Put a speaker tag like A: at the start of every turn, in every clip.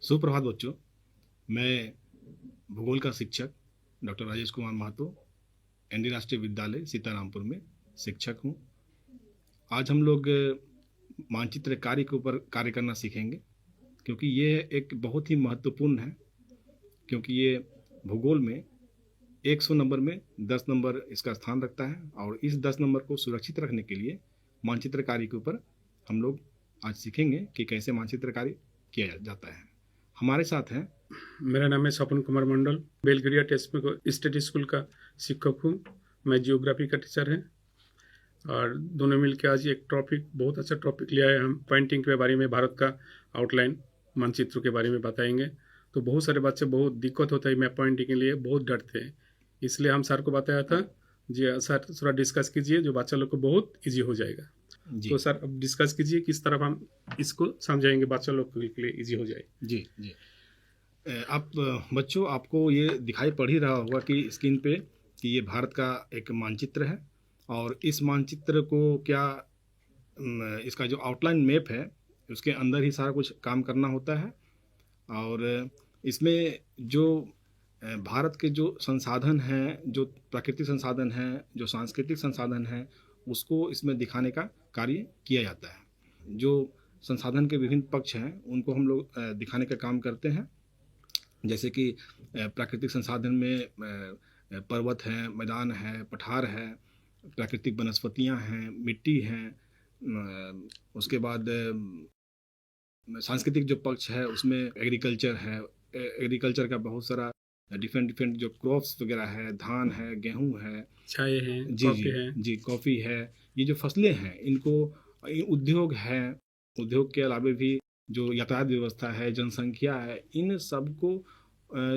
A: सुप्रभात बच्चों। मैं भूगोल का शिक्षक डॉक्टर राजेश कुमार महतो एनडी राष्ट्रीय विद्यालय सीतारामपुर में शिक्षक हूँ। आज हम लोग मानचित्र कार्य के ऊपर कार्य करना सीखेंगे, क्योंकि ये एक बहुत ही महत्वपूर्ण है। क्योंकि ये भूगोल में 100 नंबर में 10 नंबर इसका स्थान रखता है, और इस 10 नंबर को सुरक्षित रखने के लिए मानचित्र कार्य के ऊपर हम लोग आज सीखेंगे कि कैसे मानचित्र कार्य किया जाता है। हमारे साथ हैं,
B: मेरा नाम है स्वपन कुमार मंडल, बेलगरिया टेस्ट में स्टेट स्कूल का शिक्षक हूँ। मैं जियोग्राफी का टीचर है और दोनों मिलकर आज एक टॉपिक, बहुत अच्छा टॉपिक लिया है। हम पेंटिंग के बारे में, भारत का आउटलाइन मानचित्र के बारे में बताएंगे। तो बहुत सारे बच्चे बहुत दिक्कत होता है, मैप पेंटिंग के लिए बहुत डरते हैं, इसलिए हम सर को बताया था जी सर थोड़ा डिस्कस कीजिए, जो बच्चा लोग को बहुत ईजी हो जाएगा। तो सर अब डिस्कस कीजिए किस तरफ हम इसको समझाएंगे बच्चा लोग के लिए ईजी हो जाए।
A: जी। आप बच्चों, आपको ये दिखाई पड़ ही रहा होगा कि स्क्रीन पे कि ये भारत का एक मानचित्र है, और इस मानचित्र को क्या इसका जो आउटलाइन मैप है उसके अंदर ही सारा कुछ काम करना होता है। और इसमें जो भारत के जो संसाधन हैं, जो प्राकृतिक संसाधन हैं, जो सांस्कृतिक संसाधन हैं, उसको इसमें दिखाने का कार्य किया जाता है। जो संसाधन के विभिन्न पक्ष हैं उनको हम लोग दिखाने का काम करते हैं। जैसे कि प्राकृतिक संसाधन में पर्वत हैं, मैदान है, पठार है, प्राकृतिक वनस्पतियां हैं, मिट्टी हैं। उसके बाद सांस्कृतिक जो पक्ष है उसमें एग्रीकल्चर है। एग्रीकल्चर का बहुत सारा डिफरेंट जो क्रॉप्स वगैरह है, धान है, गेहूं है,
B: चाय है,
A: जी कॉफ़ी है। ये जो फसलें हैं इनको उद्योग है, उद्योग के अलावा भी जो यातायात व्यवस्था है, जनसंख्या है, इन सब को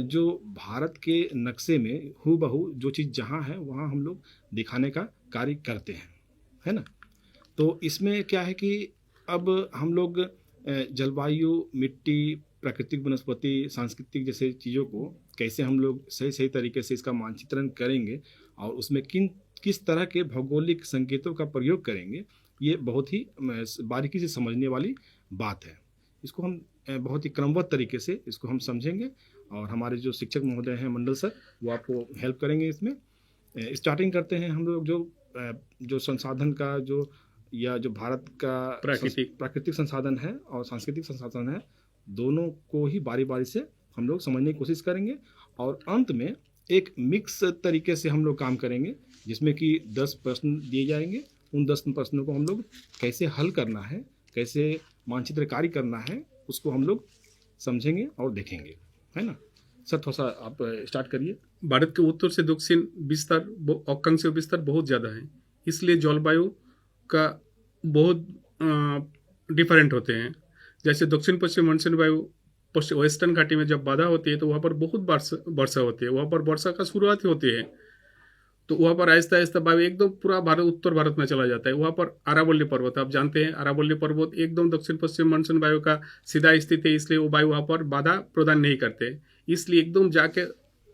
A: जो भारत के नक्शे में हूबहू जो चीज़ जहाँ है वहाँ हम लोग दिखाने का कार्य करते हैं, है ना। तो इसमें क्या है कि अब हम लोग जलवायु, मिट्टी, प्राकृतिक वनस्पति, सांस्कृतिक जैसे चीज़ों को कैसे हम लोग सही तरीके से इसका मानचित्रण करेंगे और उसमें किस तरह के भौगोलिक संकेतों का प्रयोग करेंगे, ये बहुत ही बारीकी से समझने वाली बात है। इसको हम बहुत ही क्रमबद्ध तरीके से इसको हम समझेंगे, और हमारे जो शिक्षक महोदय हैं मंडल सर, वो आपको हेल्प करेंगे इसमें। स्टार्टिंग करते हैं हम लोग जो संसाधन का जो भारत का प्राकृतिक संसाधन है और सांस्कृतिक संसाधन है, दोनों को ही बारी बारी से हम लोग समझने की कोशिश करेंगे, और अंत में एक मिक्स तरीके से हम लोग काम करेंगे, जिसमें कि 10 प्रश्न दिए जाएंगे। उन 10 प्रश्नों को हम लोग कैसे हल करना है, कैसे मानचित्र कार्य करना है, उसको हम लोग समझेंगे और देखेंगे, है ना। सर थोड़ा सा आप स्टार्ट करिए।
B: भारत के उत्तर से दक्षिण विस्तार, अक्षांशीय विस्तार बहुत ज़्यादा है, इसलिए जलवायु का बहुत डिफरेंट होते हैं। जैसे दक्षिण पश्चिम मानसून वायु वेस्टर्न घाटी में जब बाधा होती है तो वहाँ पर बहुत वर्षा होती है, वहाँ पर वर्षा का शुरुआत होती है, तो वहाँ पर आहिस्ता आहिस्ता वायु एकदम पूरा भारत, उत्तर भारत में चला जाता है। वहाँ पर अरावली पर्वत, आप जानते हैं अरावली पर्वत एकदम दक्षिण पश्चिम मानसून वायु का सीधा स्थित है, इसलिए वो वायु वहाँ पर बाधा प्रदान नहीं करते, इसलिए एकदम जाके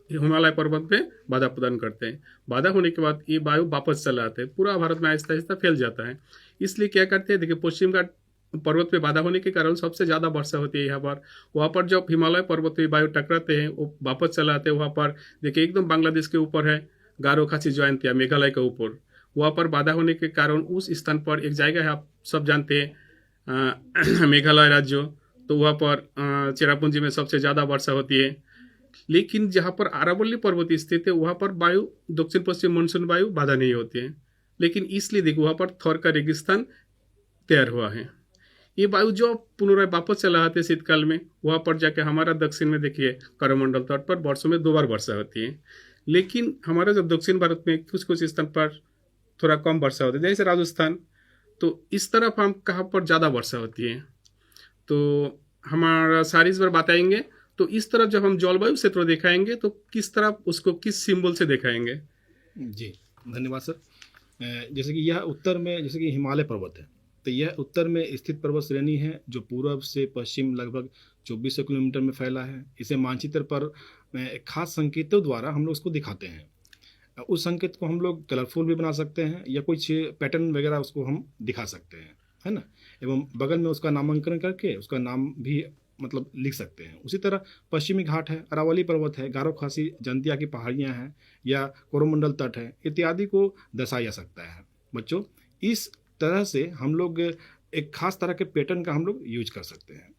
B: हिमालय पर्वत में बाधा प्रदान करते हैं। बाधा होने के बाद ये वायु वापस चला आते हैं, पूरा भारत में आहिस्ता आहिस्ता फैल जाता है। इसलिए क्या करते हैं, देखिए पश्चिम घाट पर्वत पे बाधा होने के कारण सबसे ज़्यादा वर्षा होती है यहाँ पर। वहाँ पर जब हिमालय पर्वत पे वायु टकराते हैं, वो वापस चला आते हैं। वहाँ पर देखिए एकदम बांग्लादेश के ऊपर है, गारो खासी जयंतिया मेघालय के ऊपर, वहाँ पर बाधा होने के कारण उस स्थान पर एक जगह है, आप सब जानते हैं मेघालय राज्य, तो वहाँ पर चेरापूंजी में सबसे ज़्यादा वर्षा होती है। लेकिन जहाँ पर अरावली पर्वत स्थित है वहाँ पर वायु, दक्षिण पश्चिम मानसून वायु बाधा नहीं होती है, लेकिन इसलिए देखो वहाँ पर थोर का रेगिस्तान तैयार हुआ है। ये वायु जो पुनः वापस चला आते हैं शीतकाल में, वहाँ पर जाके हमारा दक्षिण में देखिए करमंडल तट पर वर्षों में 2 बार वर्षा होती है। लेकिन हमारा जब दक्षिण भारत में कुछ स्थान पर थोड़ा कम वर्षा होती है, जैसे राजस्थान, तो इस तरफ हम कहाँ पर ज़्यादा वर्षा होती है, तो हमारा सारी इस बार बताएंगे। तो इस तरफ जब हम जलवायु क्षेत्र दिखाएंगे तो किस तरफ उसको किस सिंबल से दिखाएंगे।
A: जी धन्यवाद सर। जैसे कि यह उत्तर में, जैसे कि हिमालय पर्वत है, तो यह उत्तर में स्थित पर्वत श्रेणी है जो पूर्व से पश्चिम लगभग 2400 किलोमीटर में फैला है। इसे मानचित्र पर खास संकेतों द्वारा हम लोग उसको दिखाते हैं। उस संकेत को हम लोग कलरफुल भी बना सकते हैं या कुछ पैटर्न वगैरह उसको हम दिखा सकते हैं, है ना। एवं बगल में उसका नामांकन करके उसका नाम भी मतलब लिख सकते हैं। उसी तरह पश्चिमी घाट है, अरावली पर्वत है, गारो खासी जंतिया की पहाड़ियाँ हैं या कोरोमंडल तट है इत्यादि को दर्शाया जा सकता है। बच्चों, इस तरह से हम लोग एक खास तरह के पैटर्न का हम लोग यूज कर सकते हैं,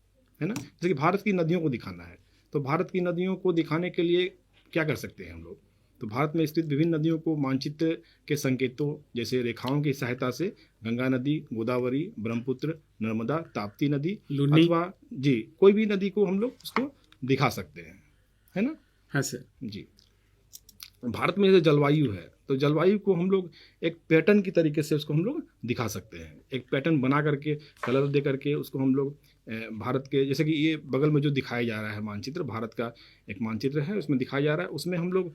A: है ना। जैसे कि भारत की नदियों को दिखाना है, तो भारत की नदियों को दिखाने के लिए क्या कर सकते हैं हम लोग, तो भारत में स्थित विभिन्न नदियों को मानचित्र के संकेतों जैसे रेखाओं की सहायता से गंगा नदी, गोदावरी, ब्रह्मपुत्र, नर्मदा, ताप्ती नदी
B: लुनी,
A: अथवा जी कोई भी नदी को हम लोग उसको दिखा सकते हैं, है ना।
B: हाँ सर
A: जी, भारत में जैसे जलवायु है, तो जलवायु को हम लोग एक पैटर्न की तरीके से उसको हम लोग दिखा सकते हैं। एक पैटर्न बना करके कलर दे करके उसको हम लोग भारत के, जैसे कि ये बगल में जो दिखाया जा रहा है मानचित्र, भारत का एक मानचित्र है, उसमें दिखाया जा रहा है, उसमें हम लोग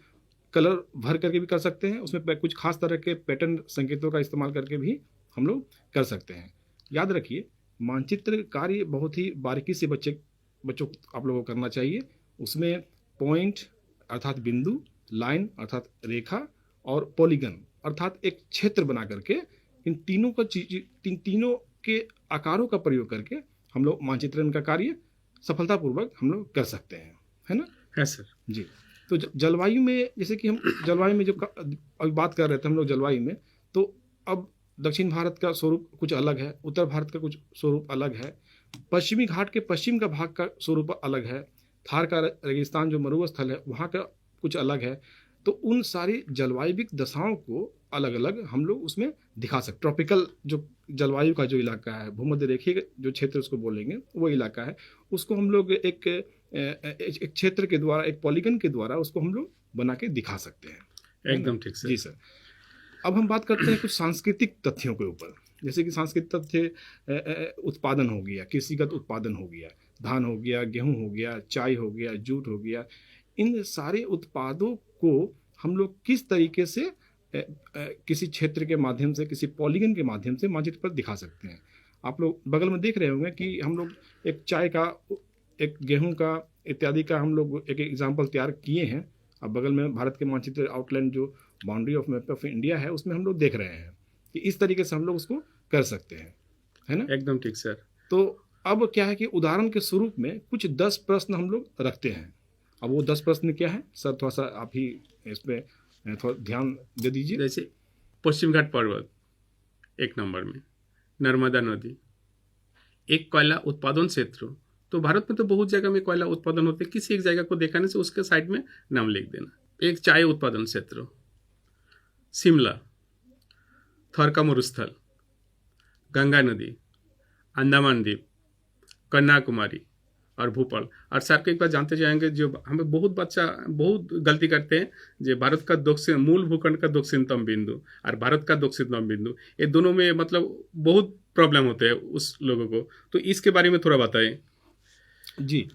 A: कलर भर करके भी कर सकते हैं, उसमें कुछ खास तरह के पैटर्न संकेतों का इस्तेमाल करके भी हम लोग कर सकते हैं। याद रखिए, मानचित्र कार्य बहुत ही बारीकी से बच्चों आप लोगों को करना चाहिए। उसमें पॉइंट अर्थात बिंदु, लाइन अर्थात रेखा और पॉलीगन अर्थात एक क्षेत्र बना करके इन तीनों के आकारों का प्रयोग करके हम लोग मानचित्रण का कार्य सफलतापूर्वक हम लोग कर सकते हैं, है ना।
B: है सर
A: जी, तो जलवायु में, जैसे कि हम जलवायु में जो अभी बात कर रहे थे हम लोग जलवायु में, तो अब दक्षिण भारत का स्वरूप कुछ अलग है, उत्तर भारत का कुछ स्वरूप अलग है, पश्चिमी घाट के पश्चिम का भाग का स्वरूप अलग है, थार का रेगिस्तान जो मरुस्थल है वहाँ का कुछ अलग है। तो उन सारी जलवायविक दशाओं को अलग अलग हम लोग उसमें दिखा सकते। ट्रॉपिकल जो जलवायु का जो इलाका है, भूमध्य रेखीय जो क्षेत्र उसको बोलेंगे, वो इलाका है, उसको हम लोग एक क्षेत्र के द्वारा, एक पॉलीगन के द्वारा उसको हम लोग बना के दिखा सकते हैं।
B: एकदम ठीक सर।
A: जी सर। अब हम बात करते हैं कुछ सांस्कृतिक तथ्यों के ऊपर, जैसे कि सांस्कृतिक तथ्य उत्पादन हो गया, कृषिगत उत्पादन हो गया, धान हो गया, गेहूं हो गया, चाय हो गया, जूट हो गया। इन सारे उत्पादों को हम लोग किस तरीके से किसी क्षेत्र के माध्यम से, किसी पॉलीगन के माध्यम से मानचित्र पर दिखा सकते हैं। आप लोग बगल में देख रहे होंगे कि हम लोग एक चाय का, एक गेहूं का इत्यादि का हम लोग एक एग्जाम्पल तैयार किए हैं। अब बगल में भारत के मानचित्र आउटलाइन जो boundary of map of India है उसमें हम लोग देख रहे हैं कि इस तरीके से हम लोग उसको कर सकते हैं, है ना।
B: एकदम ठीक सर।
A: तो अब क्या है कि उदाहरण के स्वरूप में कुछ 10 प्रश्न हम लोग रखते हैं। अब वो 10 प्रश्न क्या है सर, थोड़ा सा आप ही इस पर थोड़ा ध्यान दे दीजिए।
B: जैसे पश्चिम घाट पर्वत एक नंबर में, नर्मदा नदी, एक कोयला उत्पादन क्षेत्र। तो भारत में तो बहुत जगह में कोयला उत्पादन होते हैं, किसी एक जगह को दिखाने से उसके साइड में नाम लिख देना। एक चाय उत्पादन क्षेत्र, शिमला, थर का मरुस्थल, गंगा नदी, अंडमान द्वीप, कन्याकुमारी और भोपाल। और सर के एक बार जानते जाएंगे, जो हमें बहुत गलती करते हैं, जो भारत का दक्षिण मूल भूखंड का दक्षिणतम बिंदु और भारत का दक्षिणतम बिंदु, ये दोनों में मतलब बहुत प्रॉब्लम होते हैं उस लोगों को। तो इसके बारे में थोड़ा बताएं।
A: जी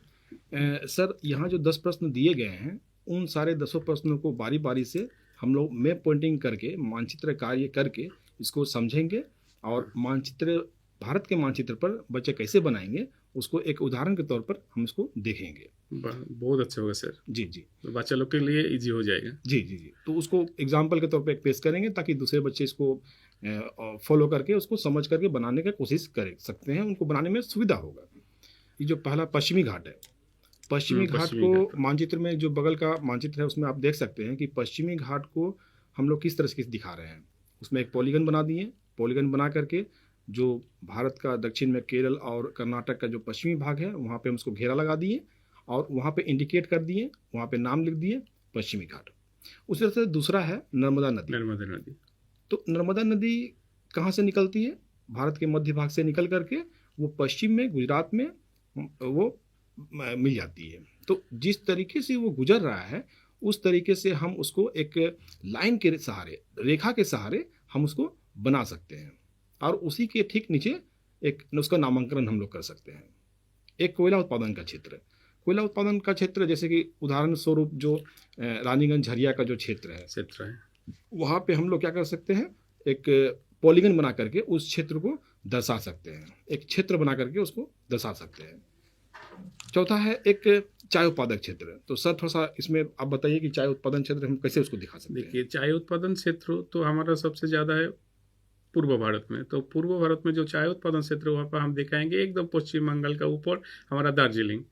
A: सर, यहाँ जो 10 प्रश्न दिए गए हैं, उन सारे 10 प्रश्नों को बारी बारी से हम लोग मैप पॉइंटिंग करके, मानचित्र कार्य करके इसको समझेंगे और मानचित्र, भारत के मानचित्र पर बच्चे कैसे बनाएंगे उसको एक उदाहरण के तौर पर हम इसको देखेंगे।
B: बहुत अच्छा होगा सर।
A: जी जी,
B: तो बच्चा लोग के लिए इजी हो जाएगा।
A: जी जी जी, तो उसको एग्जाम्पल के तौर पर एक पेश करेंगे ताकि दूसरे बच्चे इसको फॉलो करके उसको समझ करके बनाने की कोशिश कर सकते हैं, उनको बनाने में सुविधा होगा। ये जो पहला पश्चिमी घाट है, पश्चिमी घाट को मानचित्र में जो बगल का मानचित्र है उसमें आप देख सकते हैं कि पश्चिमी घाट को हम लोग किस तरह से दिखा रहे हैं। उसमें एक पॉलीगन बना दिए, पॉलीगन बना करके जो भारत का दक्षिण में केरल और कर्नाटक का जो पश्चिमी भाग है वहाँ पे हम उसको घेरा लगा दिए और वहाँ पे इंडिकेट कर दिए, वहाँ पे नाम लिख दिए पश्चिमी घाट। उसी तरह से दूसरा है नर्मदा नदी।
B: नर्मदा नदी, तो
A: नर्मदा नदी कहाँ से निकलती है? भारत के मध्य भाग से निकल करके वो पश्चिम में गुजरात में वो मिल जाती है। तो जिस तरीके से वो गुजर रहा है उस तरीके से हम उसको एक लाइन के सहारे, रेखा के सहारे हम उसको बना सकते हैं और उसी के ठीक नीचे एक उसका नामांकन हम लोग कर सकते हैं। एक कोयला उत्पादन का क्षेत्र, कोयला उत्पादन का क्षेत्र जैसे कि उदाहरण स्वरूप जो रानीगंज झरिया का जो क्षेत्र है वहाँ पे हम लोग क्या कर सकते हैं, एक पॉलीगन बना करके उस क्षेत्र को दर्शा सकते हैं, एक क्षेत्र बना करके उसको दर्शा सकते हैं। चौथा है एक चाय उत्पादक क्षेत्र। तो सर थोड़ा सा इसमें आप बताइए कि चाय उत्पादन क्षेत्र हम कैसे उसको दिखा सकते हैं।
B: देखिए, चाय उत्पादन क्षेत्र तो हमारा सबसे ज़्यादा है पूर्व भारत में। तो पूर्व भारत में जो चाय उत्पादन क्षेत्र वहाँ पर हम दिखाएंगे एकदम पश्चिम बंगाल का ऊपर हमारा दार्जिलिंग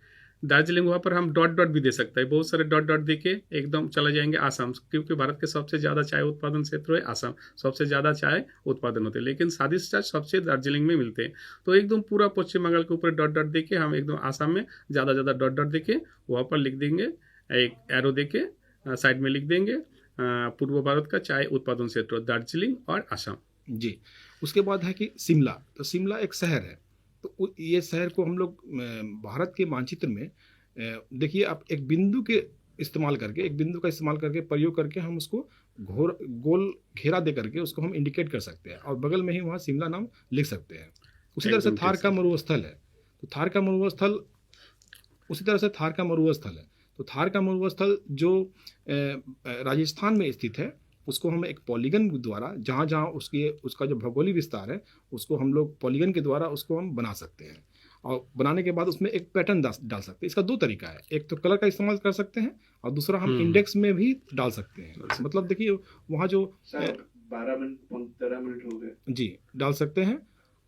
B: वहाँ पर हम डॉट डॉट भी दे सकते हैं, बहुत सारे डॉट डॉट दे के एकदम चले जाएंगे आसाम, क्योंकि भारत के सबसे ज़्यादा चाय उत्पादन क्षेत्र है आसाम, सबसे ज़्यादा चाय उत्पादन होते हैं, लेकिन स्वादिष्ट चाय सबसे दार्जिलिंग में मिलते हैं। तो एकदम पूरा पश्चिम बंगाल के ऊपर डॉट डॉट दे के हम एकदम आसाम में ज़्यादा डॉट डॉट दे के वहाँ पर लिख देंगे, एक एरो दे के साइड में लिख देंगे पूर्व भारत का चाय उत्पादन क्षेत्र दार्जिलिंग और आसाम।
A: जी। उसके बाद है कि शिमला, तो शिमला एक शहर है, तो ये शहर को हम लोग भारत के मानचित्र में देखिए आप एक बिंदु का इस्तेमाल करके प्रयोग करके हम उसको गोल घेरा दे करके उसको हम इंडिकेट कर सकते हैं और बगल में ही वहाँ शिमला नाम लिख सकते हैं। उसी तरह से थार का मरुस्थल है, तो थार का मरुस्थल जो राजस्थान में स्थित है उसको हम एक पॉलीगन द्वारा जहाँ उसका जो भौगोलिक विस्तार है उसको हम लोग पॉलीगन के द्वारा उसको हम बना सकते हैं और बनाने के बाद उसमें एक पैटर्न डाल सकते हैं। इसका दो तरीका है, एक तो कलर का इस्तेमाल कर सकते हैं और दूसरा हम इंडेक्स में भी डाल सकते हैं। मतलब देखिए वहाँ जो
C: 12 मिनट 13 मिनट हो गए
A: जी डाल सकते हैं।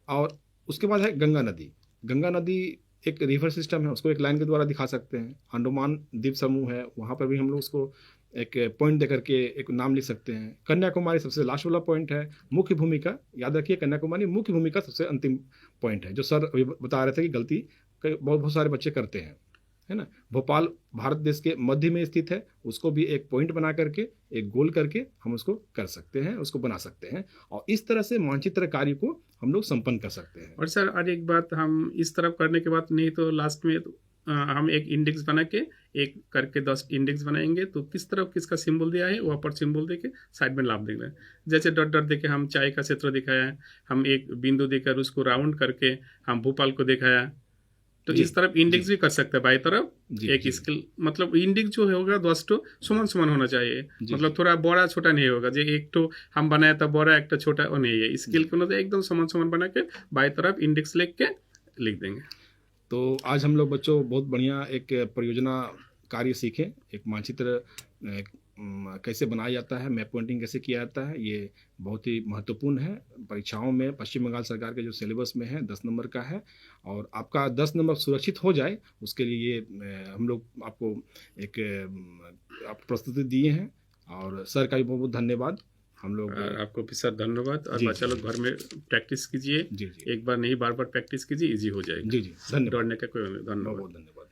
A: और उसके बाद है गंगा नदी एक रिवर सिस्टम है, उसको एक लाइन के द्वारा दिखा सकते हैं। अंडमान द्वीप समूह है, वहाँ पर भी हम लोग उसको एक पॉइंट दे करके एक नाम लिख सकते हैं। कन्याकुमारी सबसे लास्ट वाला पॉइंट है। मुख्य भूमिका याद रखिए, कन्याकुमारी मुख्य भूमिका सबसे अंतिम पॉइंट है, जो सर अभी बता रहे थे कि गलती बहुत सारे बच्चे करते हैं, है ना। भोपाल भारत देश के मध्य में स्थित है, उसको भी एक पॉइंट बना करके एक गोल करके हम उसको कर सकते हैं, उसको बना सकते हैं और इस तरह से मानचित्र कार्य को हम लोग संपन्न कर सकते हैं।
B: और सर और एक बात, हम इस तरफ करने के बाद नहीं तो लास्ट में हम एक इंडेक्स बना के एक करके 10 इंडेक्स बनाएंगे, तो किस तरफ किसका सिंबल दिया है वहाँ पर सिंबल देके साइड में लाभ देंगे। जैसे डॉट डॉट देके हम चाय का क्षेत्र दिखाया है, हम एक बिंदु देकर उसको राउंड करके हम भोपाल को दिखाया, तो इस तरफ इंडेक्स भी कर सकते हैं बाई तरफ एक स्केल। मतलब इंडेक्स जो होगा 10 तो समान होना चाहिए, मतलब थोड़ा बड़ा छोटा नहीं होगा, जो एक तो हम बनाया था बड़ा एक तो छोटा वो नहीं है, स्केल को एकदम समान बना के बाई तरफ इंडेक्स लिख के लिख देंगे।
A: तो आज हम लोग बच्चों बहुत बढ़िया एक परियोजना कार्य सीखे, एक मानचित्र कैसे बनाया जाता है, मैप पॉइंटिंग कैसे किया जाता है, ये बहुत ही महत्वपूर्ण है। परीक्षाओं में पश्चिम बंगाल सरकार के जो सिलेबस में है 10 नंबर का है और आपका 10 नंबर सुरक्षित हो जाए उसके लिए हम लोग आपको एक प्रस्तुति दिए हैं और सर का भी बहुत बहुत धन्यवाद। हम लोग
B: आपको भी सर धन्यवाद। और बच्चा लोग घर में प्रैक्टिस कीजिए, एक बार नहीं बार बार प्रैक्टिस कीजिए, इजी हो जाएगा।
A: जी धन्यवाद।
B: दौड़ने का कोई धन्यवाद।
A: बहुत धन्यवाद।